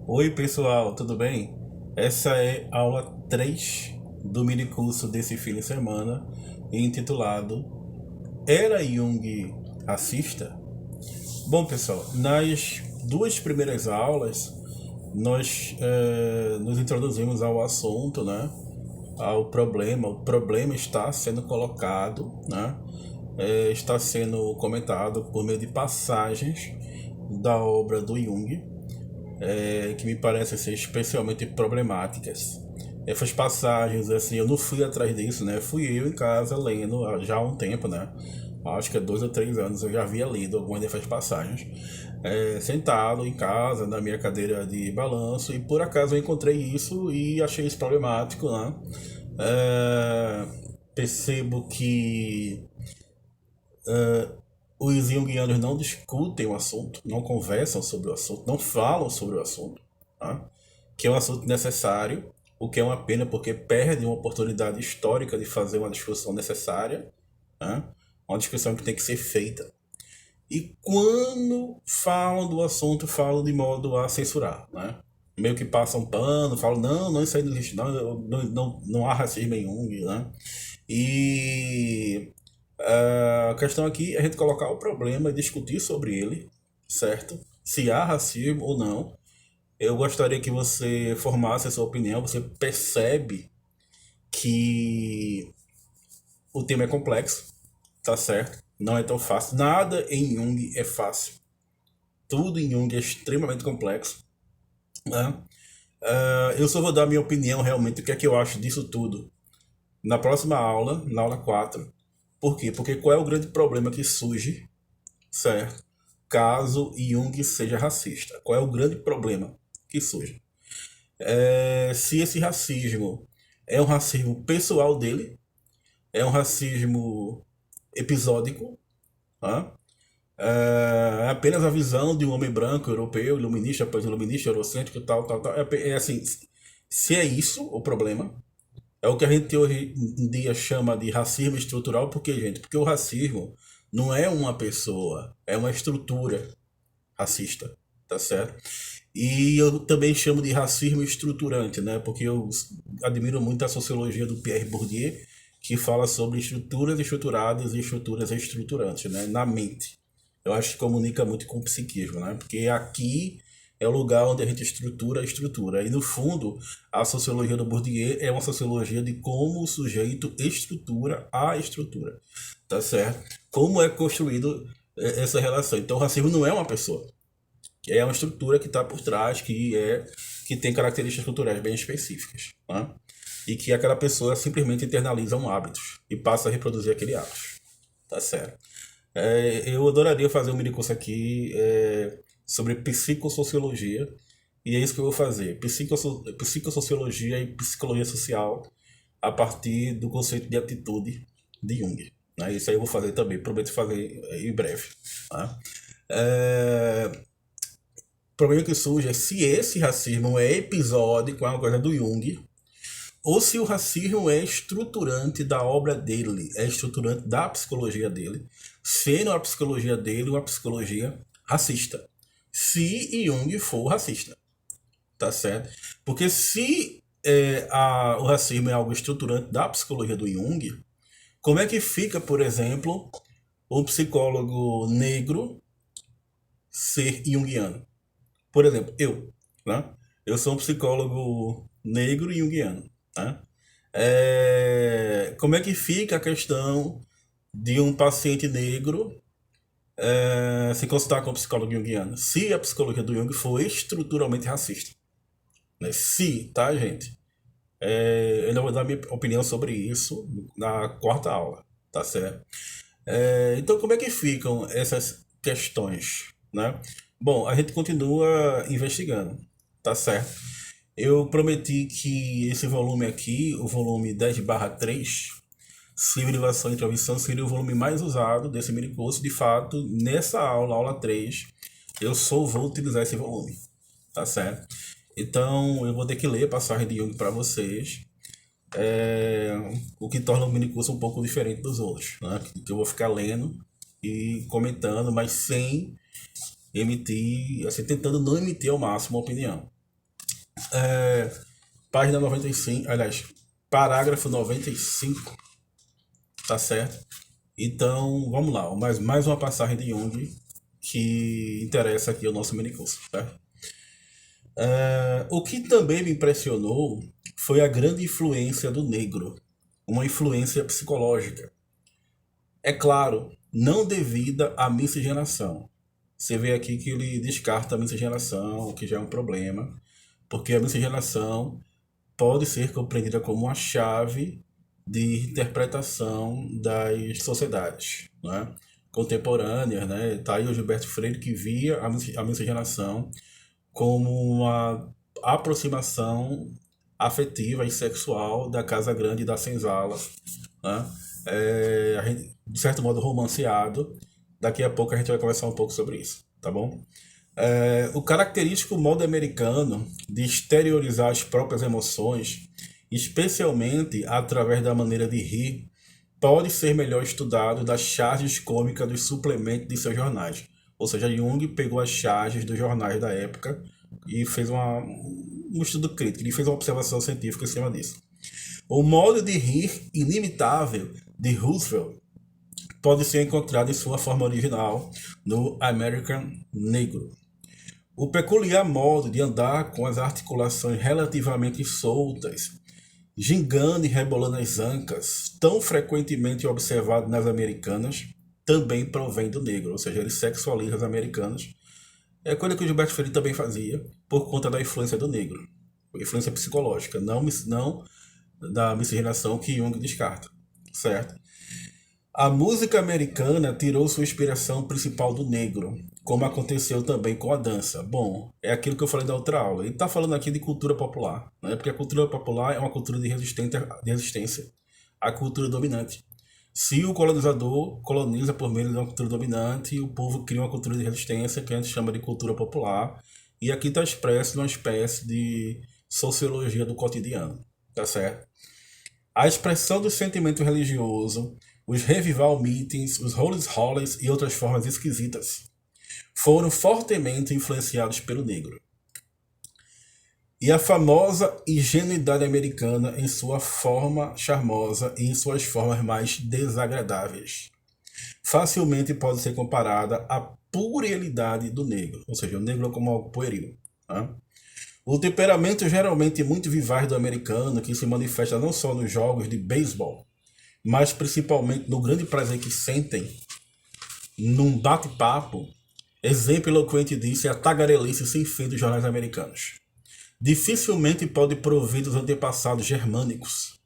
Oi, pessoal, tudo bem? Essa é a aula 3 do mini curso desse fim de semana, intitulado Era Jung racista? Bom, pessoal, nas duas primeiras aulas, nós nos introduzimos ao assunto, né? Ao problema. O problema está sendo colocado, né? Está sendo comentado por meio de passagens da obra do Jung, que me parecem ser especialmente problemáticas. Essas passagens, assim, eu não fui atrás disso, né? Fui eu em casa lendo já há um tempo, né? Acho que há 2 ou 3 anos eu já havia lido algumas dessas passagens, sentado em casa, na minha cadeira de balanço, e por acaso eu encontrei isso e achei isso problemático, né? É, percebo que os junguianos não discutem o assunto, não conversam sobre o assunto, não falam sobre o assunto, tá? Que é um assunto necessário, o que é uma pena porque perde uma oportunidade histórica de fazer uma discussão necessária, tá? Uma discussão que tem que ser feita. E quando falam do assunto, falam de modo a censurar, né? Meio que passam pano, falam, não, não, isso aí não existe, não há racismo em Jung, né? E a questão aqui é a gente colocar o problema e discutir sobre ele, certo? Se há racismo ou não. Eu gostaria que você formasse a sua opinião. Você percebe que o tema é complexo, tá certo? Não é tão fácil. Nada em Jung é fácil. Tudo em Jung é extremamente complexo, né? Eu só vou dar a minha opinião realmente, o que é que eu acho disso tudo, na próxima aula, na aula 4. Por quê? Porque qual é o grande problema que surge, certo? Caso Jung seja racista. Qual é o grande problema que surge? Se esse racismo é um racismo pessoal dele, é um racismo episódico, tá? É apenas a visão de um homem branco, europeu, iluminista, pós-iluminista, eurocêntrico, tal, tal, tal. É assim, se é isso o problema, é o que a gente hoje em dia chama de racismo estrutural. Por quê, gente? Porque o racismo não é uma pessoa, é uma estrutura racista, tá certo? E eu também chamo de racismo estruturante, né? Porque eu admiro muito a sociologia do Pierre Bourdieu, que fala sobre estruturas estruturadas e estruturas estruturantes, né? Na mente. Eu acho que comunica muito com o psiquismo, né? Porque aqui é o lugar onde a gente estrutura a estrutura. E no fundo, a sociologia do Bourdieu é uma sociologia de como o sujeito estrutura a estrutura, tá certo? Como é construído essa relação. Então, o racismo não é uma pessoa, é uma estrutura que está por trás, que tem características culturais bem específicas, né? E que aquela pessoa simplesmente internaliza um hábito e passa a reproduzir aquele hábito, tá certo? Eu adoraria fazer um mini curso aqui sobre psicossociologia, e é isso que eu vou fazer: psicossociologia e psicologia social a partir do conceito de atitude de Jung, né? Isso aí eu vou fazer também, prometo fazer em breve, tá? O problema que surge é se esse racismo é episódico, é uma coisa do Jung, ou se o racismo é estruturante da obra dele, é estruturante da psicologia dele, sendo a psicologia dele uma psicologia racista. Se Jung for racista, tá certo? Porque se o racismo é algo estruturante da psicologia do Jung, como é que fica, por exemplo, um psicólogo negro ser junguiano? Por exemplo, né? Eu sou um psicólogo negro e junguiano, né? Como é que fica a questão de um paciente negro se consultar com um psicólogo junguiano? Se a psicologia do Jung for estruturalmente racista, né? Se, tá, gente? Eu ainda vou dar minha opinião sobre isso na quarta aula, tá certo? Então, como é que ficam essas questões, né? Bom, a gente continua investigando, tá certo? Eu prometi que esse volume aqui, o volume 10/3, Civilização e Introdução, seria o volume mais usado desse mini curso. De fato, nessa aula, aula 3, eu só vou utilizar esse volume, tá certo? Então, eu vou ter que ler a passagem de Jung para vocês, o que torna o minicurso um pouco diferente dos outros, né? Que eu vou ficar lendo e comentando, mas sem emitir, assim, tentando não emitir ao máximo a opinião, É, página 95, aliás, parágrafo 95, tá certo? Então, vamos lá, mais uma passagem de Jung que interessa aqui ao nosso minicurso, tá? O que também me impressionou foi a grande influência do negro, uma influência psicológica. É claro, não devida à miscigenação. Você vê aqui que ele descarta a miscigenação, o que já é um problema, porque a miscigenação pode ser compreendida como uma chave de interpretação das sociedades, né, contemporâneas, né? Tá aí o Gilberto Freire que via a miscigenação como uma aproximação afetiva e sexual da Casa Grande e da Senzala, né? De certo modo romanceado. Daqui a pouco a gente vai conversar um pouco sobre isso, tá bom? O característico modo americano de exteriorizar as próprias emoções, especialmente através da maneira de rir, pode ser melhor estudado das charges cômicas dos suplementos de seus jornais. Ou seja, Jung pegou as charges dos jornais da época e fez um estudo crítico, ele fez uma observação científica em cima disso. O modo de rir inimitável de Roosevelt pode ser encontrado em sua forma original no American Negro. O peculiar modo de andar com as articulações relativamente soltas, gingando e rebolando as ancas, tão frequentemente observado nas americanas, também provém do negro, ou seja, ele sexualiza as americanas. É coisa que o Gilberto Freire também fazia, por conta da influência do negro, influência psicológica, não da miscigenação que Jung descarta, certo? A música americana tirou sua inspiração principal do negro, como aconteceu também com a dança. Bom, é aquilo que eu falei da outra aula. Ele está falando aqui de cultura popular, né? Porque a cultura popular é uma cultura de resistência à cultura dominante. Se o colonizador coloniza por meio de uma cultura dominante, o povo cria uma cultura de resistência que a gente chama de cultura popular. E aqui está expresso numa espécie de sociologia do cotidiano, tá certo? A expressão do sentimento religioso, os revival meetings, os holy holies e outras formas esquisitas foram fortemente influenciados pelo negro. E a famosa ingenuidade americana em sua forma charmosa e em suas formas mais desagradáveis facilmente pode ser comparada à puerilidade do negro, ou seja, o negro como algo pueril. Tá? O temperamento geralmente muito vivaz do americano, que se manifesta não só nos jogos de beisebol, mas principalmente no grande prazer que sentem num bate-papo, exemplo eloquente disso é a tagarelice sem fim dos jornais americanos. Dificilmente pode provir dos antepassados germânicos.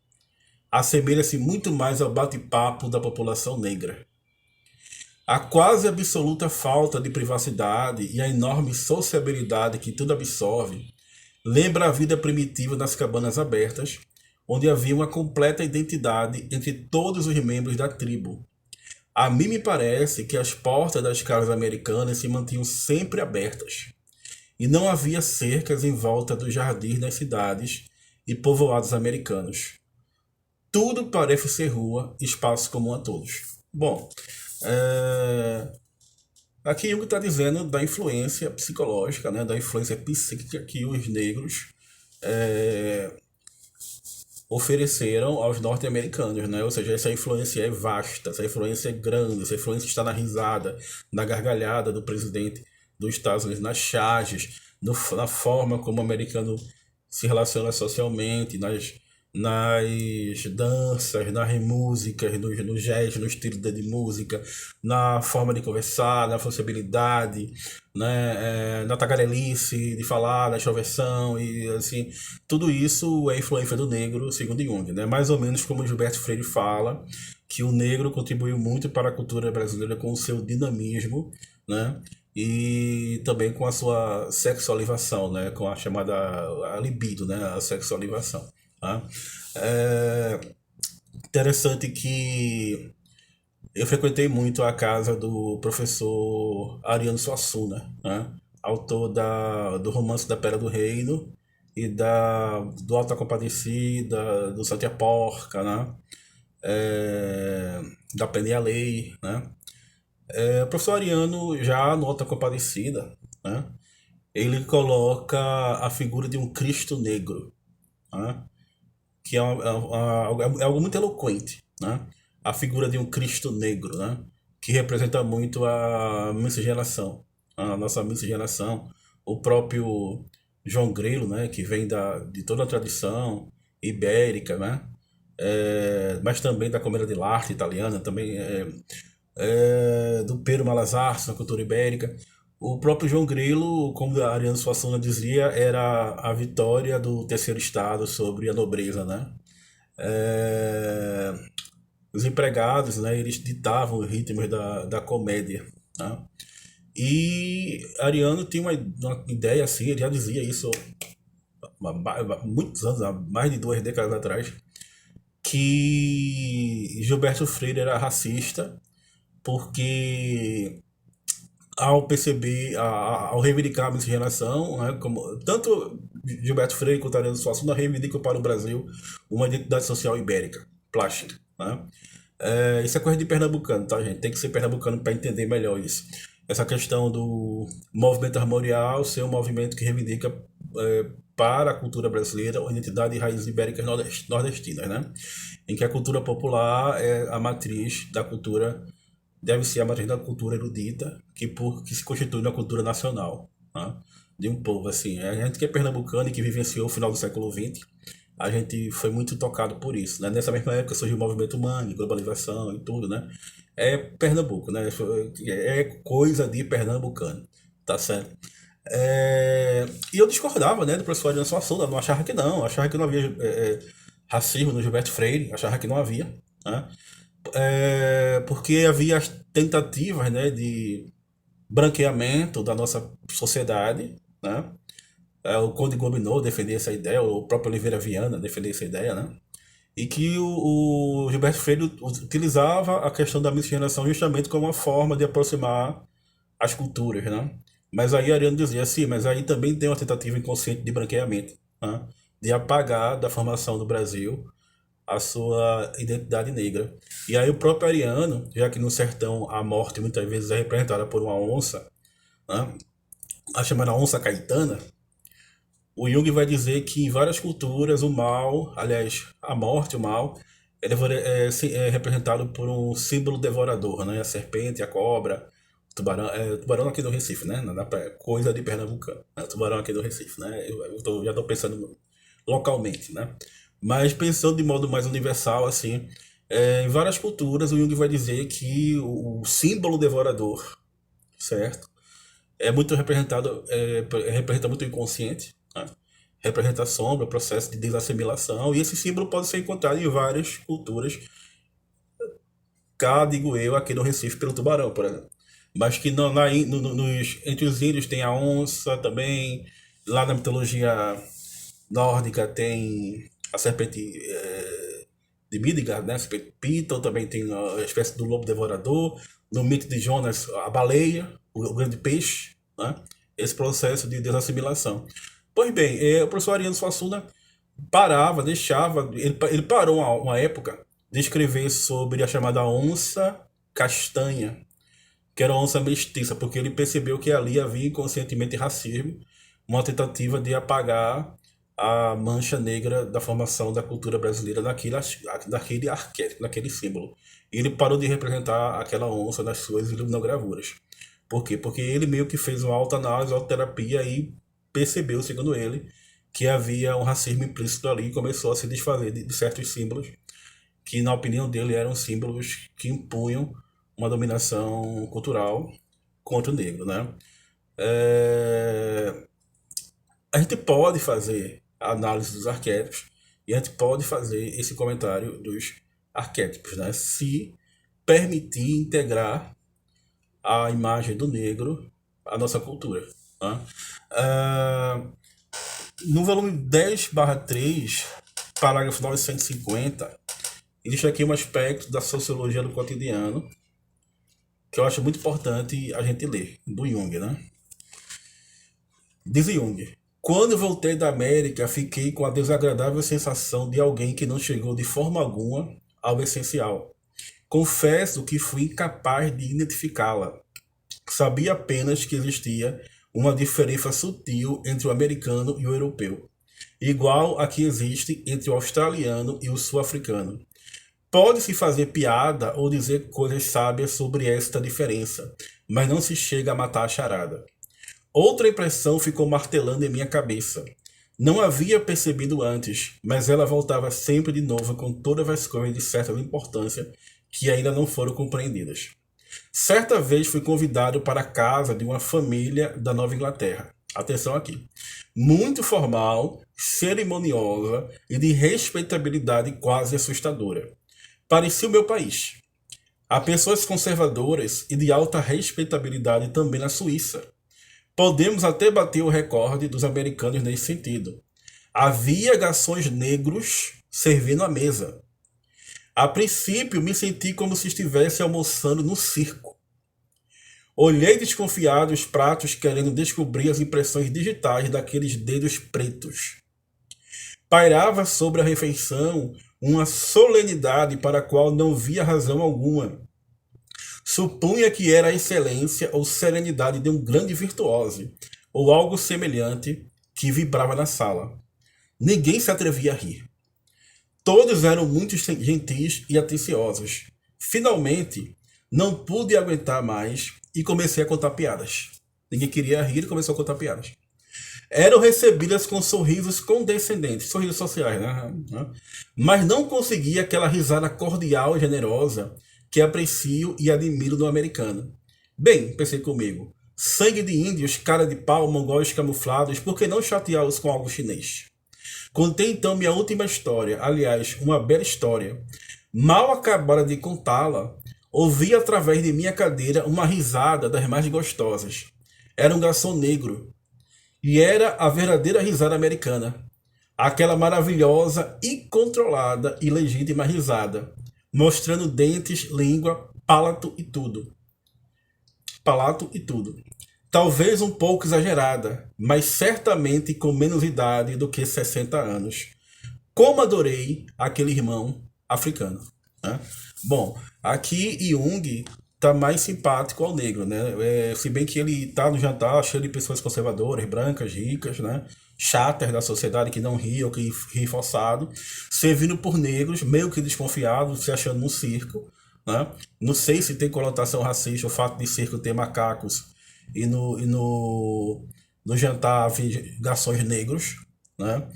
Assemelha-se muito mais ao bate-papo da população negra. A quase absoluta falta de privacidade e a enorme sociabilidade que tudo absorve lembra a vida primitiva das cabanas abertas, onde havia uma completa identidade entre todos os membros da tribo. A mim me parece que as portas das casas americanas se mantinham sempre abertas, e não havia cercas em volta dos jardins das cidades e povoados americanos. Tudo parece ser rua, espaço comum a todos. Bom, aqui Jung está dizendo da influência psicológica, né, da influência psíquica que os negros ofereceram aos norte-americanos, né? Ou seja, essa influência é vasta, essa influência é grande, essa influência está na risada, na gargalhada do presidente dos Estados Unidos, nas charges, na forma como o americano se relaciona socialmente, nas danças, nas músicas, nos gestos, no estilo de música, na forma de conversar, na sociabilidade, né, na tagarelice de falar, na extroversão e assim, tudo isso é influência do negro, segundo Jung, né? Mais ou menos como Gilberto Freire fala, que o negro contribuiu muito para a cultura brasileira com o seu dinamismo, né? E também com a sua sexualização, né? Com a chamada a libido, né? A sexualização. Tá? É interessante que eu frequentei muito a casa do professor Ariano Suassuna, né? Autor do Romance da Pera do Reino e do Alta Compadecida, do Santa Porca, né? Da Pena e a Lei, né? O professor Ariano, já no Alta Compadecida, né? ele coloca a figura de um Cristo negro, né? Que é algo muito eloquente, né? A figura de um Cristo negro, né? Que representa muito a miscigenação, a nossa miscigenação. O próprio João Grilo, né? Que vem de toda a tradição ibérica, né? Mas também da comédia dell'arte italiana, também do Pero Malas Artes na cultura ibérica. O próprio João Grilo, como a Ariano Suassuna dizia, era a vitória do terceiro estado sobre a nobreza, né? É, os empregados, né, eles ditavam os ritmos da comédia, né? E Ariano tinha uma ideia assim, ele já dizia isso há muitos anos, há mais de 2 décadas atrás, que Gilberto Freire era racista porque ao perceber, ao reivindicar a miscigenação, né, como, tanto Gilberto Freire quanto Ariano Suassuna reivindicam para o Brasil uma identidade social ibérica, plástica, né? Isso é coisa de pernambucano, tá, gente? Tem que ser pernambucano para entender melhor isso. Essa questão do movimento armorial ser um movimento que reivindica para a cultura brasileira a identidade e raízes ibéricas nordestinas, né? Em que a cultura popular é a matriz da cultura, deve ser a matriz da cultura erudita, que se constitui na cultura nacional, né? De um povo, assim. A gente que é pernambucano e que vivenciou o final do século XX, a gente foi muito tocado por isso, né? Nessa mesma época surgiu o movimento humano, globalização e tudo, né? É Pernambuco, né? É coisa de pernambucano, tá certo? E eu discordava, né, do professor Ariano Suassuna, não achava que não havia racismo no Gilberto Freire, achava que não havia, né? Porque havia as tentativas, né, de branqueamento da nossa sociedade, né? O Conde Gobineau defendia essa ideia, o próprio Oliveira Viana defendia essa ideia, né? E que o Gilberto Freire utilizava a questão da miscigenação justamente como uma forma de aproximar as culturas, né? Mas aí Ariano dizia assim, mas aí também tem uma tentativa inconsciente de branqueamento, né? De apagar da formação do Brasil a sua identidade negra. E aí o próprio Ariano, já que no sertão a morte muitas vezes é representada por uma onça, né? A chamada onça caetana, o Jung vai dizer que em várias culturas o mal, aliás, a morte, o mal, é representado por um símbolo devorador, né? A serpente, a cobra, o tubarão, tubarão aqui do Recife, né? Na praia, coisa de pernambucano, né? Tubarão aqui do Recife, né? Já estou pensando localmente, né? Mas pensando de modo mais universal, assim, em várias culturas o Jung vai dizer que o símbolo devorador, certo? É muito representado, representa muito o inconsciente, né? Representa a sombra, o processo de desassimilação, e esse símbolo pode ser encontrado em várias culturas, cá, digo eu, aqui no Recife, pelo tubarão, por exemplo. Mas que entre os índios tem a onça também, lá na mitologia nórdica tem a serpente de Midgard, né? A serpente Piton, também tem a espécie do lobo devorador, no mito de Jonas, a baleia, o grande peixe, né? Esse processo de desassimilação. Pois bem, o professor Ariano Suassuna deixava, ele parou uma época de escrever sobre a chamada onça castanha, que era uma onça mestiça, porque ele percebeu que ali havia inconscientemente racismo, uma tentativa de apagar a mancha negra da formação da cultura brasileira naquele arquétipo, naquele símbolo. E ele parou de representar aquela onça nas suas iluminagravuras. Por quê? Porque ele meio que fez uma autoanálise, autoterapia e percebeu, segundo ele, que havia um racismo implícito ali e começou a se desfazer de certos símbolos que, na opinião dele, eram símbolos que impunham uma dominação cultural contra o negro, né? A gente pode fazer a análise dos arquétipos e a gente pode fazer esse comentário dos arquétipos, né? Se permitir integrar a imagem do negro à nossa cultura, né? No volume 10/3, parágrafo 950, existe aqui um aspecto da sociologia do cotidiano que eu acho muito importante a gente ler, do Jung, né? Diz Jung: quando voltei da América, fiquei com a desagradável sensação de alguém que não chegou de forma alguma ao essencial. Confesso que fui incapaz de identificá-la. Sabia apenas que existia uma diferença sutil entre o americano e o europeu, igual a que existe entre o australiano e o sul-africano. Pode-se fazer piada ou dizer coisas sábias sobre esta diferença, mas não se chega a matar a charada. Outra impressão ficou martelando em minha cabeça. Não havia percebido antes, mas ela voltava sempre de novo com todas as coisas de certa importância que ainda não foram compreendidas. Certa vez fui convidado para a casa de uma família da Nova Inglaterra. Atenção aqui. Muito formal, cerimoniosa e de respeitabilidade quase assustadora. Parecia o meu país. Há pessoas conservadoras e de alta respeitabilidade também na Suíça. Podemos até bater o recorde dos americanos nesse sentido. Havia garçons negros servindo a mesa. A princípio, me senti como se estivesse almoçando no circo. Olhei desconfiado os pratos, querendo descobrir as impressões digitais daqueles dedos pretos. Pairava sobre a refeição uma solenidade para a qual não via razão alguma. Supunha que era a excelência ou serenidade de um grande virtuoso, ou algo semelhante, que vibrava na sala. Ninguém se atrevia a rir. Todos eram muito gentis e atenciosos. Finalmente, não pude aguentar mais e comecei a contar piadas. Ninguém queria rir e começou a contar piadas. Eram recebidas com sorrisos condescendentes, sorrisos sociais, né? Mas não conseguia aquela risada cordial e generosa que aprecio e admiro no americano. Bem, pensei comigo, sangue de índios, cara de pau, mongóis camuflados, por que não chateá-los com algo chinês? Contei então minha última história, aliás, uma bela história. Mal acabara de contá-la, ouvi através de minha cadeira uma risada das mais gostosas. Era um garçom negro. E era a verdadeira risada americana. Aquela maravilhosa, incontrolada e legítima risada, mostrando dentes, língua, palato e tudo. Palato e tudo. Talvez um pouco exagerada, mas certamente com menos idade do que 60 anos. Como adorei aquele irmão africano. Né? Bom, aqui Jung tá mais simpático ao negro, né? Se bem que ele tá no jantar cheio de pessoas conservadoras, brancas, ricas, né? Chatas da sociedade que não ri ou que ri forçado, servindo por negros, meio que desconfiados, se achando num circo, né? Não sei se tem conotação racista o fato de circo ter macacos e no jantar havia garçons negros, né?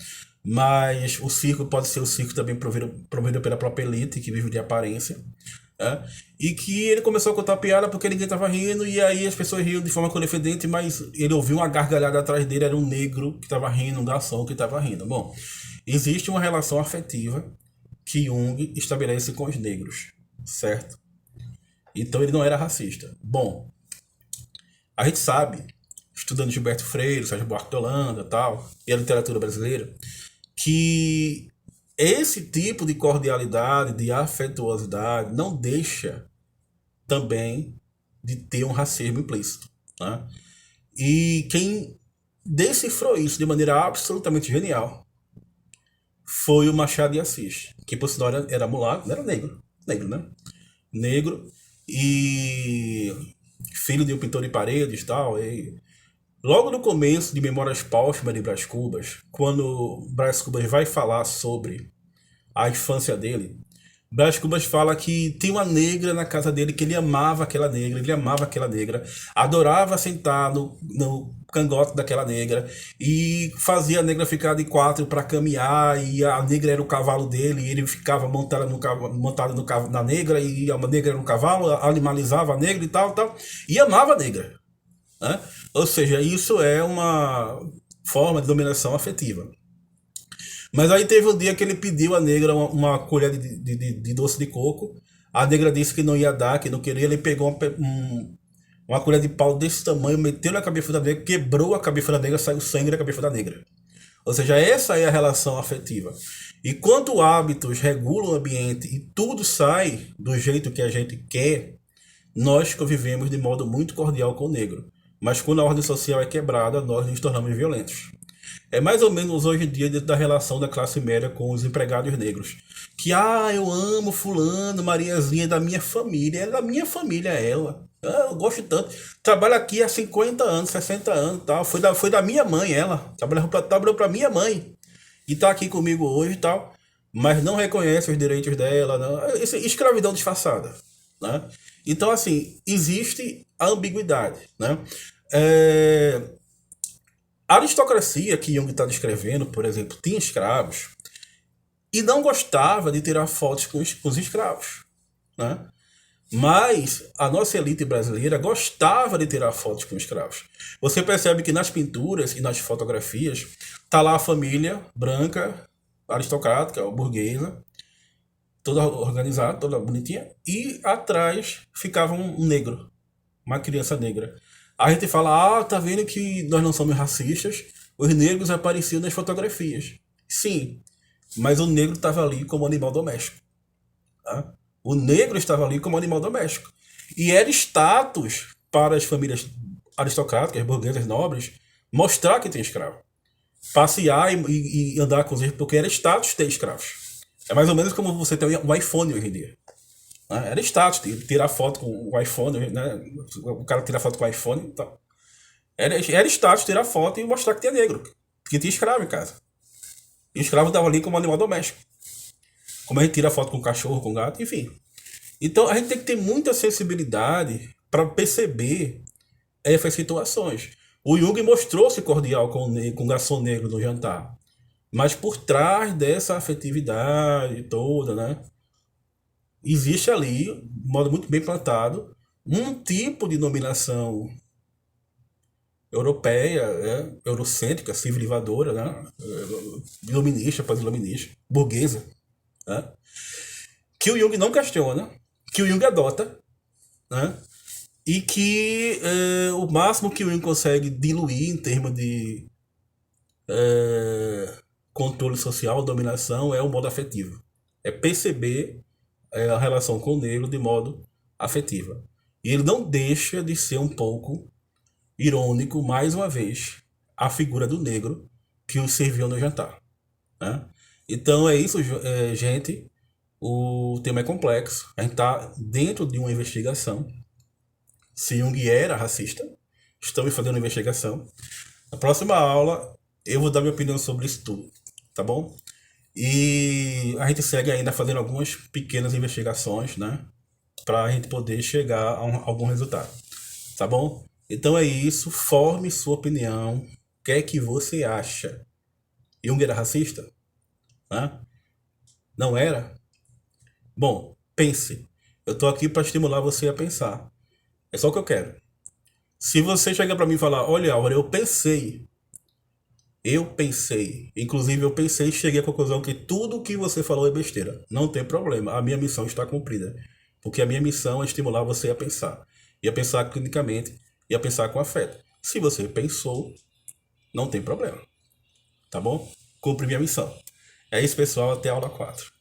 Mas o circo pode ser o circo também promovido pela própria elite que vive de aparência. É, e que ele começou a contar piada porque ninguém estava rindo, e aí as pessoas riam de forma confidente, mas ele ouviu uma gargalhada atrás dele, era um negro que estava rindo, um garçom que estava rindo. Bom, existe uma relação afetiva que Jung estabelece com os negros, certo? Então ele não era racista. Bom, a gente sabe, estudando Gilberto Freire, Sérgio Buarque de Holanda tal, e a literatura brasileira, que esse tipo de cordialidade, de afetuosidade, não deixa também de ter um racismo implícito. Né? E quem decifrou isso de maneira absolutamente genial foi o Machado de Assis, que por sinal era mulato, não era negro, né? Negro e filho de um pintor de paredes e tal. E logo no começo de Memórias Póstumas de Brás Cubas, quando Brás Cubas vai falar sobre a infância dele, Brás Cubas fala que tem uma negra na casa dele, que ele amava aquela negra, adorava sentar no cangote daquela negra e fazia a negra ficar de quatro para caminhar, e a negra era o cavalo dele, e ele ficava montado na negra, e a negra era um cavalo, animalizava a negra e tal, e amava a negra. Né? Ou seja, isso é uma forma de dominação afetiva. Mas aí teve um dia que ele pediu à negra uma colher de doce de coco. A negra disse que não ia dar, que não queria. Ele pegou uma colher de pau desse tamanho, meteu na cabeça da negra, quebrou a cabeça da negra, saiu sangue da cabeça da negra. Ou seja, essa é a relação afetiva. E quando hábitos regulam o ambiente e tudo sai do jeito que a gente quer, nós convivemos de modo muito cordial com o negro. Mas quando a ordem social é quebrada, nós nos tornamos violentos. É mais ou menos hoje em dia dentro da relação da classe média com os empregados negros. Que, eu amo fulano, Mariazinha é da minha família. É da minha família ela. Ah, eu gosto tanto. Trabalha aqui há 50 anos, 60 anos, tal. Foi da minha mãe, ela. Trabalhou pra minha mãe. E tá aqui comigo hoje e tal. Mas não reconhece os direitos dela. Não. Isso é escravidão disfarçada, né? Então, assim, existe a ambiguidade, né? É, a aristocracia que Jung está descrevendo, por exemplo, tinha escravos e não gostava de tirar fotos com os escravos, né? Mas a nossa elite brasileira gostava de tirar fotos com escravos. Você percebe que nas pinturas e nas fotografias tá lá a família branca, aristocrática, ou burguesa, toda organizada, toda bonitinha, e atrás ficava um negro, uma criança negra. A gente fala, tá vendo que nós não somos racistas, os negros apareciam nas fotografias. Sim, mas o negro estava ali como animal doméstico. Tá? O negro estava ali como animal doméstico. E era status para as famílias aristocráticas, burguesas, nobres, mostrar que tem escravo. Passear e andar com eles, porque era status ter escravos. É mais ou menos como você tem um iPhone hoje em dia. Né? Era status, tirar foto com o iPhone, né? O cara tira foto com o iPhone e tal. Era status tirar foto e mostrar que tinha negro, que tinha escravo em casa. E o escravo estava ali como animal doméstico. Como a gente tira foto com cachorro, com gato, enfim. Então a gente tem que ter muita sensibilidade para perceber essas situações. O Jung mostrou-se cordial com o garçom negro no jantar. Mas por trás dessa afetividade toda, né? Existe ali, de modo muito bem plantado, um tipo de dominação europeia, né? Eurocêntrica, civilizadora, né? Iluminista, pós-iluminista, burguesa, né? Que o Jung não questiona, que o Jung adota, né? E que o máximo que o Jung consegue diluir em termos de controle social, dominação, é o modo afetivo. É perceber a relação com o negro de modo afetiva. E ele não deixa de ser um pouco irônico, mais uma vez, a figura do negro que o serviu no jantar. Né? Então é isso, gente. O tema é complexo. A gente está dentro de uma investigação. Se Jung era racista, estamos fazendo uma investigação. Na próxima aula, eu vou dar minha opinião sobre isso tudo. Tá bom? E a gente segue ainda fazendo algumas pequenas investigações, né? Para a gente poder chegar a algum resultado. Tá bom? Então é isso. Forme sua opinião. O que é que você acha? Jung era racista? Né? Não era? Bom, pense. Eu tô aqui para estimular você a pensar. É só o que eu quero. Se você chegar para mim e falar, olha, Álvaro, inclusive eu pensei e cheguei à conclusão que tudo o que você falou é besteira. Não tem problema, a minha missão está cumprida. Porque a minha missão é estimular você a pensar. E a pensar clinicamente e a pensar com afeto. Se você pensou, não tem problema. Tá bom? Cumpri minha missão. É isso, pessoal. Até a aula 4.